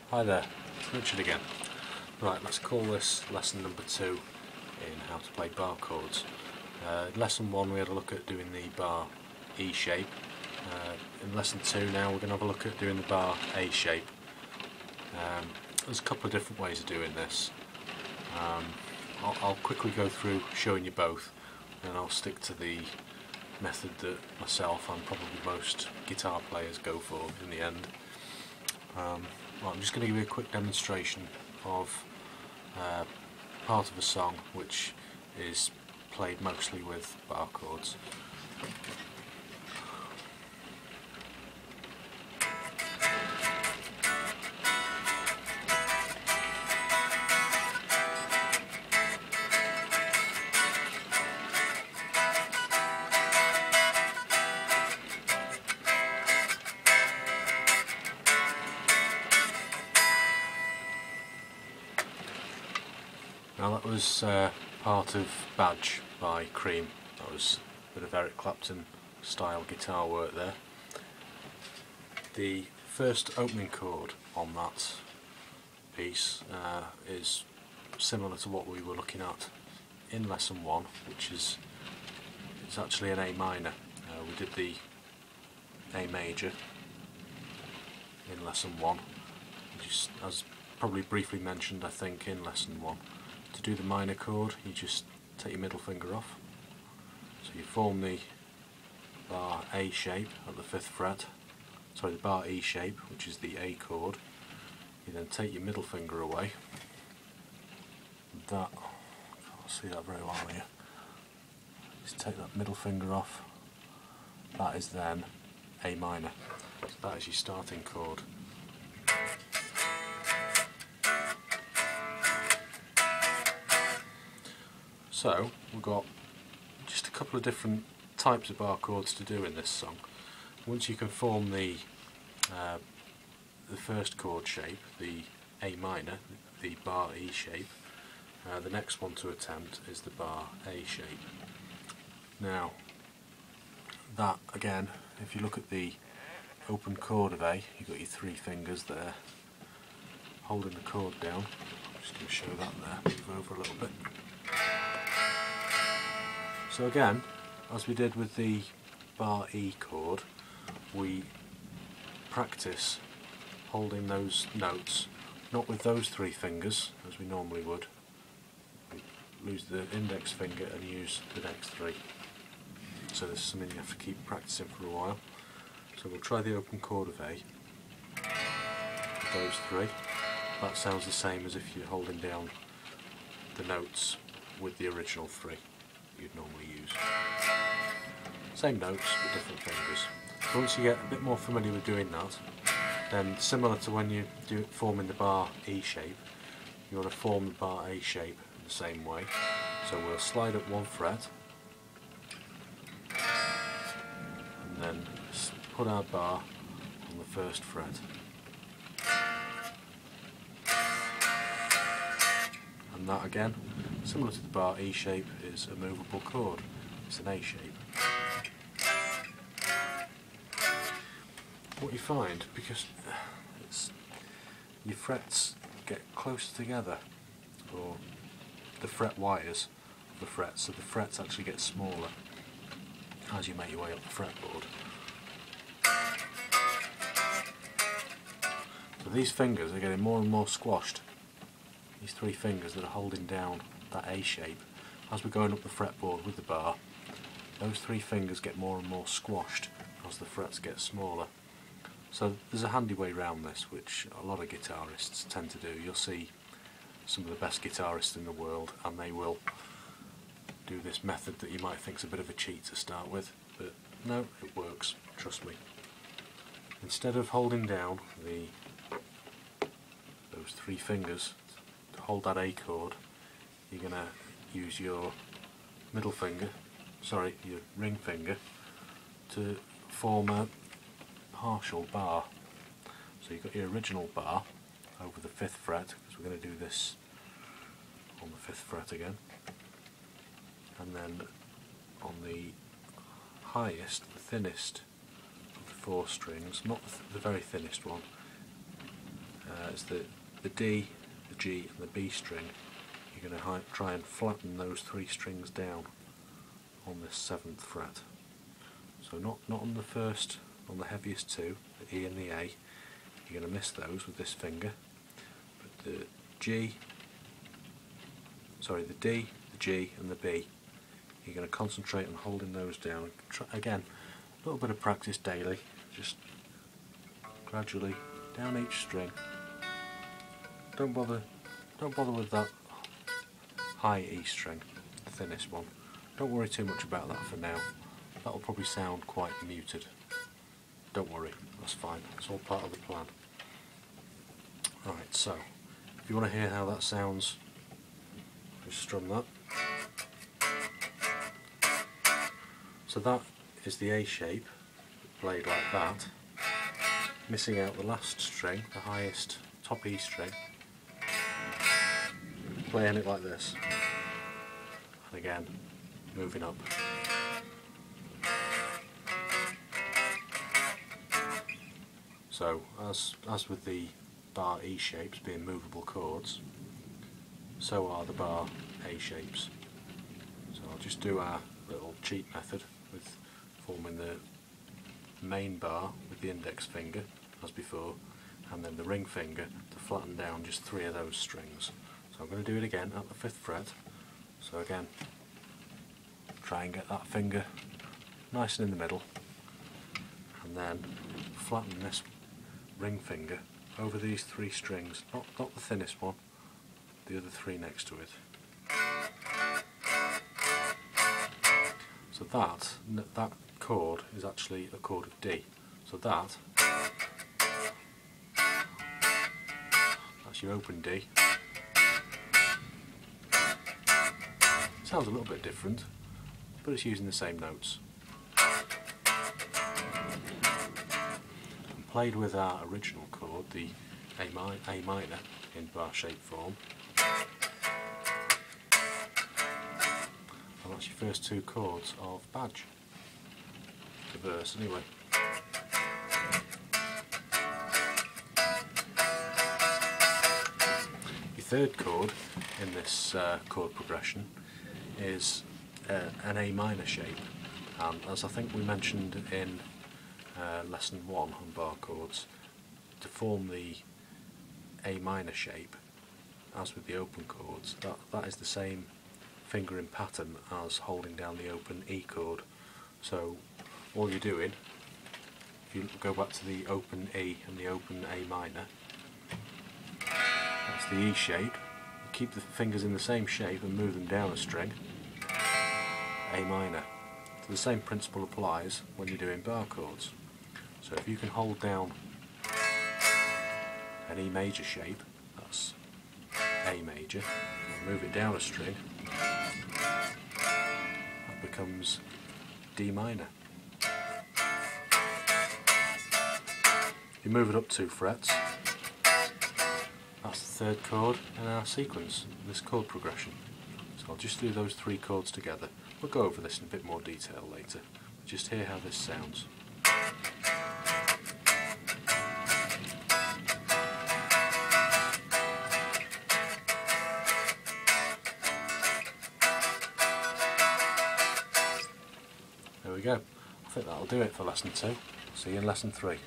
Hi there, it's Richard again. Right, let's call this lesson number 2 in how to play bar chords. In lesson 1 we had a look at doing the bar E shape. In lesson 2 now we're going to have a look at doing the bar A shape. There's a couple of different ways of doing this. I'll quickly go through showing you both, and I'll stick to the method that myself and probably most guitar players go for in the end. Well, I'm just going to give you a quick demonstration of part of a song which is played mostly with bar chords. Now that was part of Badge by Cream. That was a bit of Eric Clapton style guitar work there. The first opening chord on that piece is similar to what we were looking at in lesson 1, which is it's actually an A minor. We did the A major in lesson 1, just as probably briefly mentioned I think in lesson 1. To do the minor chord, you just take your middle finger off. So you form the bar A shape at the 5th fret, sorry, the bar E shape, which is the A chord. You then take your middle finger away. That, can't see that very well here. Just take that middle finger off. That is then A minor. So that is your starting chord. So we've got just a couple of different types of bar chords to do in this song. Once you can form the first chord shape, the A minor, the bar E shape, the next one to attempt is the bar A shape. Now that again, if you look at the open chord of A, you've got your 3 fingers there holding the chord down. I'm just going to show that there, move over a little bit. So again, as we did with the bar E chord, we practice holding those notes, not with those 3 fingers as we normally would. We lose the index finger and use the next 3. So this is something you have to keep practicing for a while. So we'll try the open chord of A with those 3. That sounds the same as if you're holding down the notes with the original 3 you'd normally use. Same notes but different fingers. So once you get a bit more familiar with doing that, then similar to when you do it forming the bar E shape, you want to form the bar A shape in the same way. So we'll slide up 1 fret and then put our bar on the 1st fret. And that again, similar to the bar E shape, is a movable chord. It's an A shape. What you find, because your frets get closer together, or the fret wires of the frets, so the frets actually get smaller as you make your way up the fretboard. So these fingers are getting more and more squashed. These 3 fingers that are holding down that A shape, as we're going up the fretboard with the bar, those 3 fingers get more and more squashed as the frets get smaller. So there's a handy way around this, which a lot of guitarists tend to do. You'll see some of the best guitarists in the world and they will do this method that you might think is a bit of a cheat to start with, but no, it works, trust me. Instead of holding down those 3 fingers to hold that A chord, you're going to use your middle finger, sorry, your ring finger, to form a partial bar. So you've got your original bar over the 5th fret, because we're going to do this on the 5th fret again, and then on the highest, the thinnest of the 4 strings, not the very thinnest one, it's the D, the G and the B string. You're going to try and flatten those three strings down on this 7th fret. So not on the first, on the heaviest two, the E and the A. You're going to miss those with this finger. But the D, the G and the B, you're going to concentrate on holding those down. Again, a little bit of practice daily, just gradually down each string. Don't bother with that high E string, the thinnest one. Don't worry too much about that for now. That'll probably sound quite muted. Don't worry, that's fine. It's all part of the plan. Right, so if you want to hear how that sounds, just strum that. So that is the A shape, played like that, missing out the last string, the highest top E string, playing it like this, and again moving up. So as with the bar E shapes being movable chords, so are the bar A shapes. So I'll just do our little cheat method with forming the main bar with the index finger as before, and then the ring finger to flatten down just 3 of those strings. So I'm going to do it again at the 5th fret. So again, try and get that finger nice and in the middle, and then flatten this ring finger over these 3 strings, not the thinnest one, the other 3 next to it. So that chord is actually a chord of D. So that's your open D. Sounds a little bit different, but it's using the same notes. And played with our original chord, the A minor in bar shape form. And that's your first 2 chords of Badge. The verse anyway. Your 3rd chord in this chord progression is an A minor shape, and as I think we mentioned in lesson 1 on bar chords, to form the A minor shape, as with the open chords, that is the same fingering pattern as holding down the open E chord. So all you're doing, if you go back to the open E and the open A minor, that's the E shape. You keep the fingers in the same shape and move them down a string, A minor. So the same principle applies when you're doing bar chords. So if you can hold down an E major shape, that's A major, and move it down a string, that becomes D minor. You move it up 2 frets, that's the 3rd chord in our sequence, this chord progression. So I'll just do those 3 chords together. We'll go over this in a bit more detail later, but just hear how this sounds. There we go. I think that'll do it for lesson 2. See you in lesson 3.